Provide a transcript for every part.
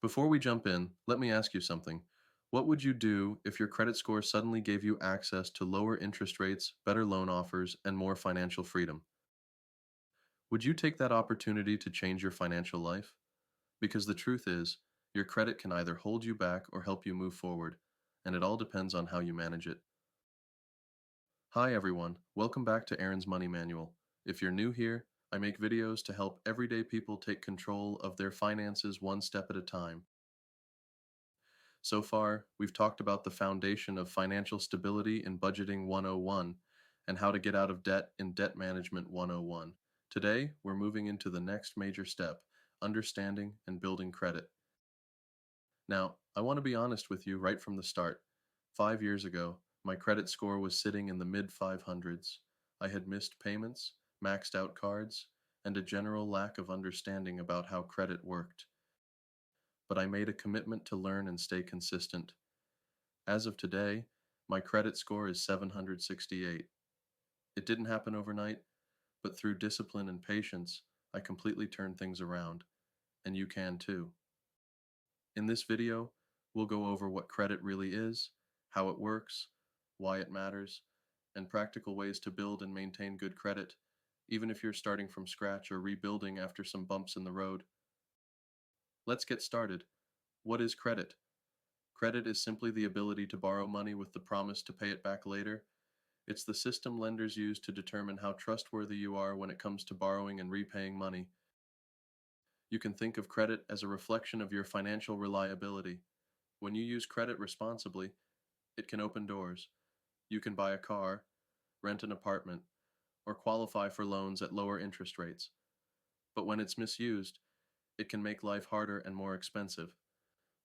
Before we jump in, let me ask you something. What would you do if your credit score suddenly gave you access to lower interest rates, better loan offers, and more financial freedom? Would you take that opportunity to change your financial life? Because the truth is, your credit can either hold you back or help you move forward, and it all depends on how you manage it. Hi everyone, welcome back to Aaron's Money Manual. If you're new here, I make videos to help everyday people take control of their finances one step at a time. So far, we've talked about the foundation of financial stability in Budgeting 101 and how to get out of debt in Debt Management 101. Today, we're moving into the next major step, understanding and building credit. Now, I want to be honest with you right from the start. 5 years ago, my credit score was sitting in the mid 500s. I had missed payments, maxed out cards, and a general lack of understanding about how credit worked. But I made a commitment to learn and stay consistent. As of today, my credit score is 768. It didn't happen overnight, but through discipline and patience, I completely turned things around, and you can too. In this video, we'll go over what credit really is, how it works, why it matters, and practical ways to build and maintain good credit, even if you're starting from scratch or rebuilding after some bumps in the road. Let's get started. What is credit? Credit is simply the ability to borrow money with the promise to pay it back later. It's the system lenders use to determine how trustworthy you are when it comes to borrowing and repaying money. You can think of credit as a reflection of your financial reliability. When you use credit responsibly, it can open doors. You can buy a car, rent an apartment, or qualify for loans at lower interest rates. But when it's misused, it can make life harder and more expensive.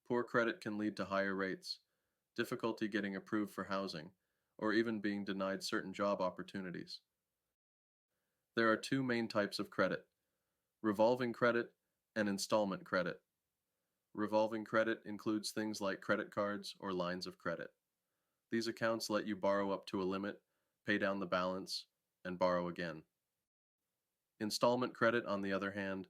Poor credit can lead to higher rates, difficulty getting approved for housing, or even being denied certain job opportunities. There are two main types of credit: revolving credit and installment credit. Revolving credit includes things like credit cards or lines of credit. These accounts let you borrow up to a limit, pay down the balance, and borrow again. Installment credit, on the other hand,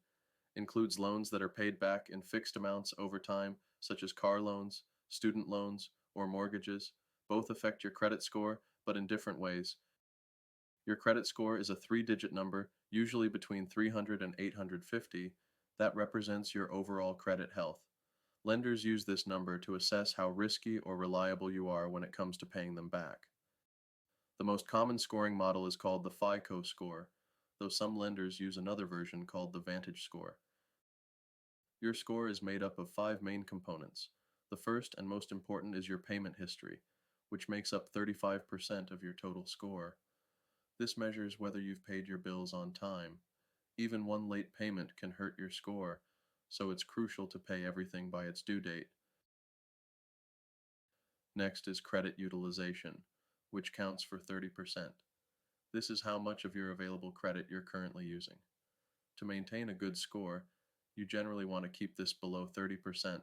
includes loans that are paid back in fixed amounts over time, such as car loans, student loans, or mortgages. Both affect your credit score, but in different ways. Your credit score is a three-digit number, usually between 300 and 850, that represents your overall credit health. Lenders use this number to assess how risky or reliable you are when it comes to paying them back. The most common scoring model is called the FICO score, though some lenders use another version called the Vantage score. Your score is made up of five main components. The first and most important is your payment history, which makes up 35% of your total score. This measures whether you've paid your bills on time. Even one late payment can hurt your score, so it's crucial to pay everything by its due date. Next is credit utilization, which counts for 30%. This is how much of your available credit you're currently using. To maintain a good score, you generally want to keep this below 30%,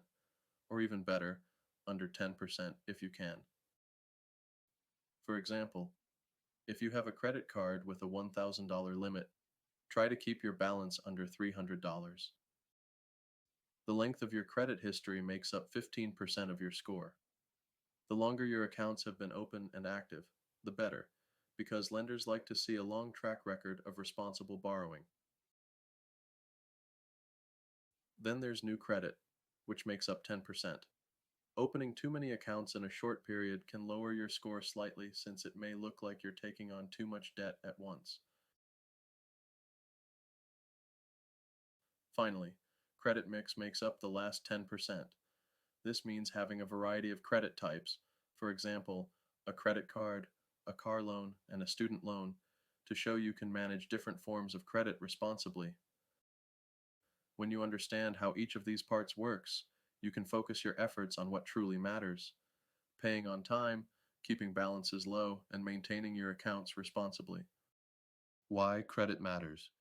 or even better, under 10% if you can. For example, if you have a credit card with a $1,000 limit, try to keep your balance under $300. The length of your credit history makes up 15% of your score. The longer your accounts have been open and active, the better, because lenders like to see a long track record of responsible borrowing. Then there's new credit, which makes up 10%. Opening too many accounts in a short period can lower your score slightly since it may look like you're taking on too much debt at once. Finally, credit mix makes up the last 10%. This means having a variety of credit types, for example, a credit card, a car loan, and a student loan, to show you can manage different forms of credit responsibly. When you understand how each of these parts works, you can focus your efforts on what truly matters: paying on time, keeping balances low, and maintaining your accounts responsibly. Why credit matters.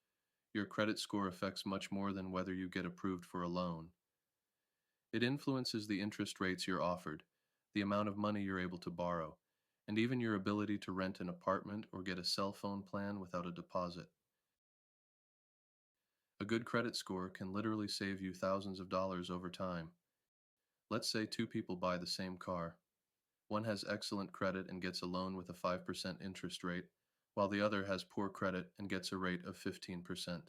Your credit score affects much more than whether you get approved for a loan. It influences the interest rates you're offered, the amount of money you're able to borrow, and even your ability to rent an apartment or get a cell phone plan without a deposit. A good credit score can literally save you thousands of dollars over time. Let's say two people buy the same car. One has excellent credit and gets a loan with a 5% interest rate, while the other has poor credit and gets a rate of 15%.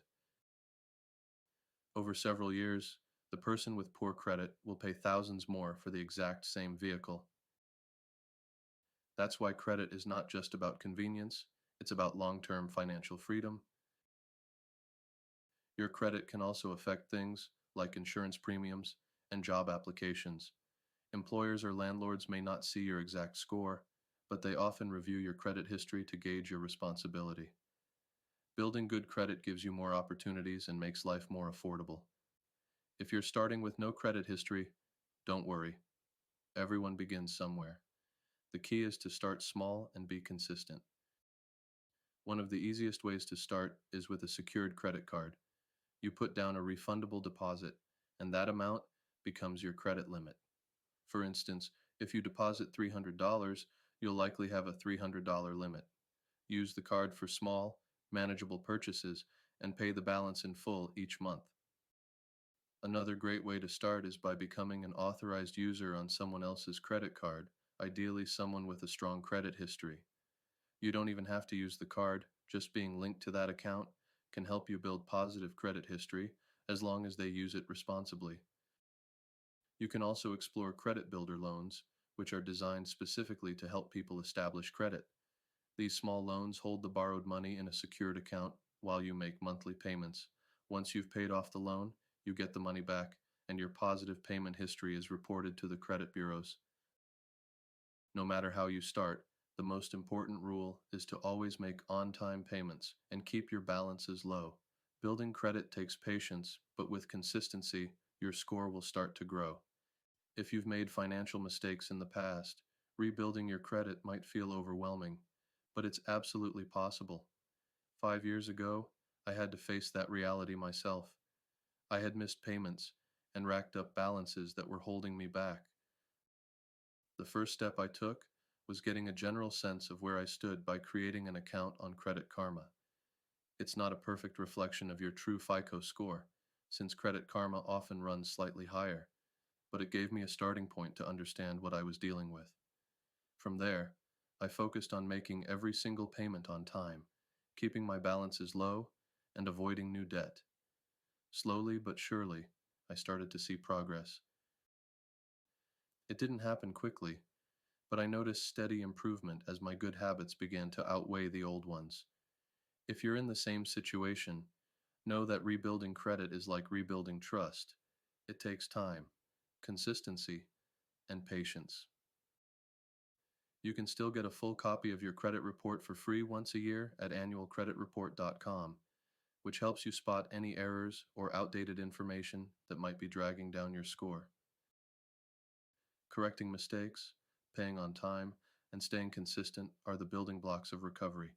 Over several years, the person with poor credit will pay thousands more for the exact same vehicle. That's why credit is not just about convenience, it's about long term financial freedom. Your credit can also affect things like insurance premiums and job applications. Employers or landlords may not see your exact score, but they often review your credit history to gauge your responsibility. Building good credit gives you more opportunities and makes life more affordable. If you're starting with no credit history, don't worry. Everyone begins somewhere. The key is to start small and be consistent. One of the easiest ways to start is with a secured credit card. You put down a refundable deposit, and that amount becomes your credit limit. For instance, if you deposit $300, you'll likely have a $300 limit. Use the card for small, manageable purchases and pay the balance in full each month. Another great way to start is by becoming an authorized user on someone else's credit card, ideally someone with a strong credit history. You don't even have to use the card, just being linked to that account can help you build positive credit history as long as they use it responsibly. You can also explore credit builder loans, which are designed specifically to help people establish credit. These small loans hold the borrowed money in a secured account while you make monthly payments. Once you've paid off the loan, you get the money back, and your positive payment history is reported to the credit bureaus. No matter how you start, the most important rule is to always make on time payments and keep your balances low. Building credit takes patience, but with consistency, your score will start to grow. If you've made financial mistakes in the past, rebuilding your credit might feel overwhelming, but it's absolutely possible. 5 years ago, I had to face that reality myself. I had missed payments and racked up balances that were holding me back. The first step I took was getting a general sense of where I stood by creating an account on Credit Karma. It's not a perfect reflection of your true FICO score, since Credit Karma often runs slightly higher, but it gave me a starting point to understand what I was dealing with. From there, I focused on making every single payment on time, keeping my balances low, and avoiding new debt. Slowly but surely, I started to see progress. It didn't happen quickly, but I noticed steady improvement as my good habits began to outweigh the old ones. If you're in the same situation, know that rebuilding credit is like rebuilding trust. It takes time, consistency, and patience. You can still get a full copy of your credit report for free once a year at annualcreditreport.com, which helps you spot any errors or outdated information that might be dragging down your score. Correcting mistakes, paying on time, and staying consistent are the building blocks of recovery.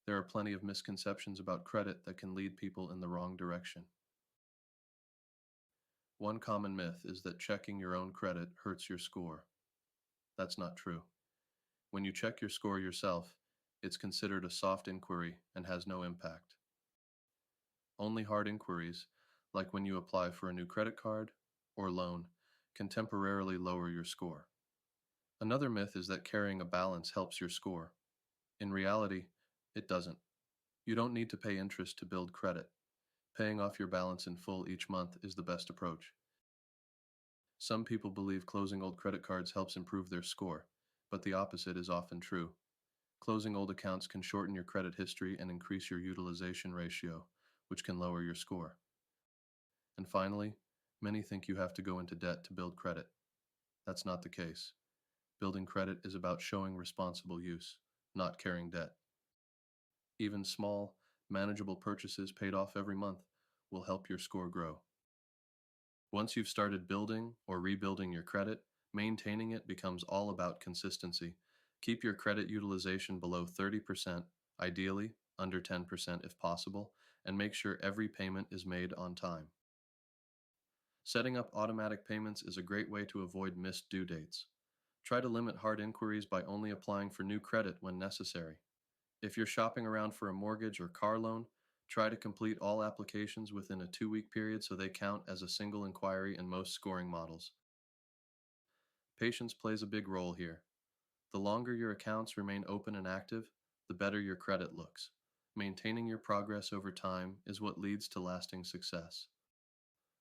There are plenty of misconceptions about credit that can lead people in the wrong direction. One common myth is that checking your own credit hurts your score. That's not true. When you check your score yourself, it's considered a soft inquiry and has no impact. Only hard inquiries, like when you apply for a new credit card or loan, can temporarily lower your score. Another myth is that carrying a balance helps your score. In reality, it doesn't. You don't need to pay interest to build credit. Paying off your balance in full each month is the best approach. Some people believe closing old credit cards helps improve their score, but the opposite is often true. Closing old accounts can shorten your credit history and increase your utilization ratio, which can lower your score. And finally, many think you have to go into debt to build credit. That's not the case. Building credit is about showing responsible use, not carrying debt. Even small, manageable purchases paid off every month will help your score grow. Once you've started building or rebuilding your credit, maintaining it becomes all about consistency. Keep your credit utilization below 30%, ideally under 10% if possible, and make sure every payment is made on time. Setting up automatic payments is a great way to avoid missed due dates. Try to limit hard inquiries by only applying for new credit when necessary. If you're shopping around for a mortgage or car loan, try to complete all applications within a 2-week period so they count as a single inquiry in most scoring models. Patience plays a big role here. The longer your accounts remain open and active, the better your credit looks. Maintaining your progress over time is what leads to lasting success.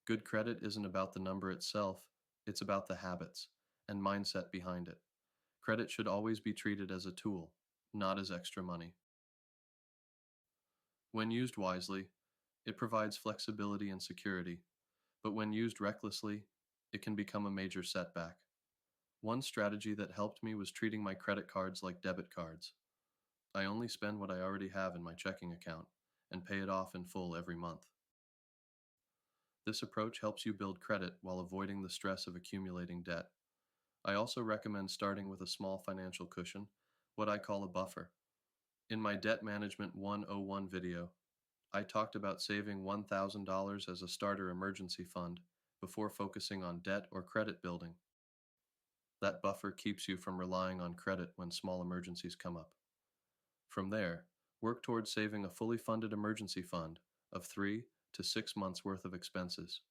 Good credit isn't about the number itself, it's about the habits and mindset behind it. Credit should always be treated as a tool, not as extra money. When used wisely, it provides flexibility and security, but when used recklessly, it can become a major setback. One strategy that helped me was treating my credit cards like debit cards. I only spend what I already have in my checking account and pay it off in full every month. This approach helps you build credit while avoiding the stress of accumulating debt. I also recommend starting with a small financial cushion, what I call a buffer. In my Debt Management 101 video, I talked about saving $1,000 as a starter emergency fund before focusing on debt or credit building. That buffer keeps you from relying on credit when small emergencies come up. From there, work towards saving a fully funded emergency fund of 3 to 6 months worth of expenses.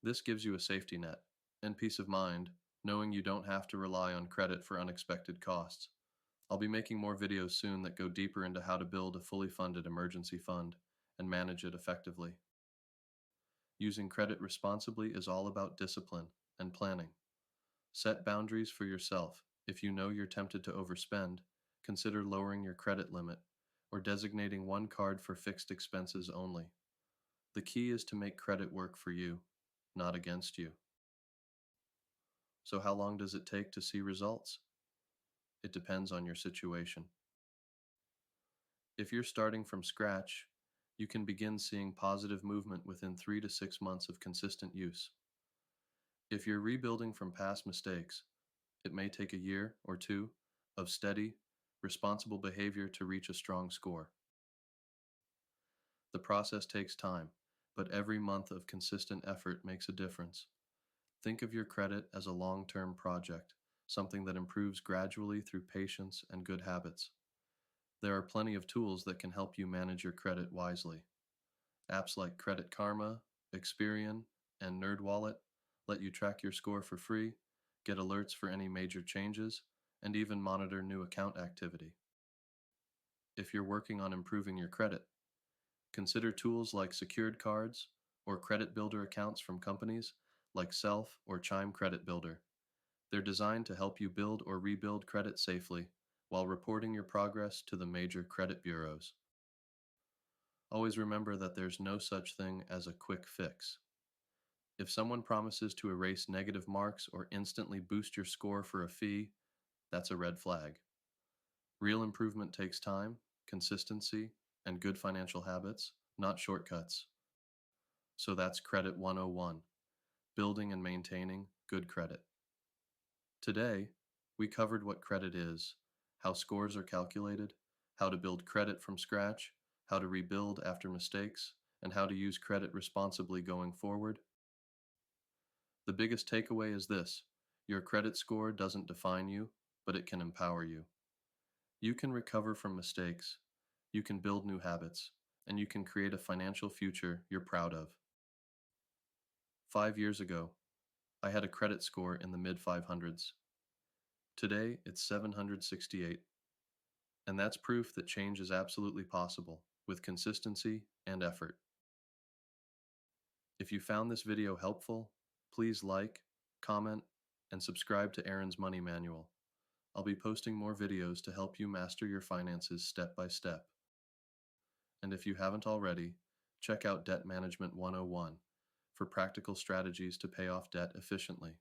This gives you a safety net and peace of mind, knowing you don't have to rely on credit for unexpected costs. I'll be making more videos soon that go deeper into how to build a fully funded emergency fund and manage it effectively. Using credit responsibly is all about discipline and planning. Set boundaries for yourself. If you know you're tempted to overspend, consider lowering your credit limit or designating one card for fixed expenses only. The key is to make credit work for you, not against you. So, how long does it take to see results? It depends on your situation. If you're starting from scratch, you can begin seeing positive movement within 3 to 6 months of consistent use. If you're rebuilding from past mistakes, it may take a year or two of steady, responsible behavior to reach a strong score. The process takes time, but every month of consistent effort makes a difference. Think of your credit as a long term project, something that improves gradually through patience and good habits. There are plenty of tools that can help you manage your credit wisely. Apps like Credit Karma, Experian, and NerdWallet let you track your score for free, get alerts for any major changes, and even monitor new account activity. If you're working on improving your credit, consider tools like secured cards or credit builder accounts from companies like Self or Chime Credit Builder. They're designed to help you build or rebuild credit safely while reporting your progress to the major credit bureaus. Always remember that there's no such thing as a quick fix. If someone promises to erase negative marks or instantly boost your score for a fee, that's a red flag. Real improvement takes time, consistency, and good financial habits, not shortcuts. So that's Credit 101, building and maintaining good credit. Today, we covered what credit is, how scores are calculated, how to build credit from scratch, how to rebuild after mistakes, and how to use credit responsibly going forward. The biggest takeaway is this: your credit score doesn't define you, but it can empower you. You can recover from mistakes, you can build new habits, and you can create a financial future you're proud of. 5 years ago, I had a credit score in the mid 500s. Today, it's 768. And that's proof that change is absolutely possible with consistency and effort. If you found this video helpful, please like, comment, and subscribe to Aaron's Money Manual. I'll be posting more videos to help you master your finances step by step. And if you haven't already, check out Debt Management 101 for practical strategies to pay off debt efficiently.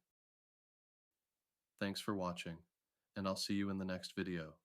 Thanks for watching, and I'll see you in the next video.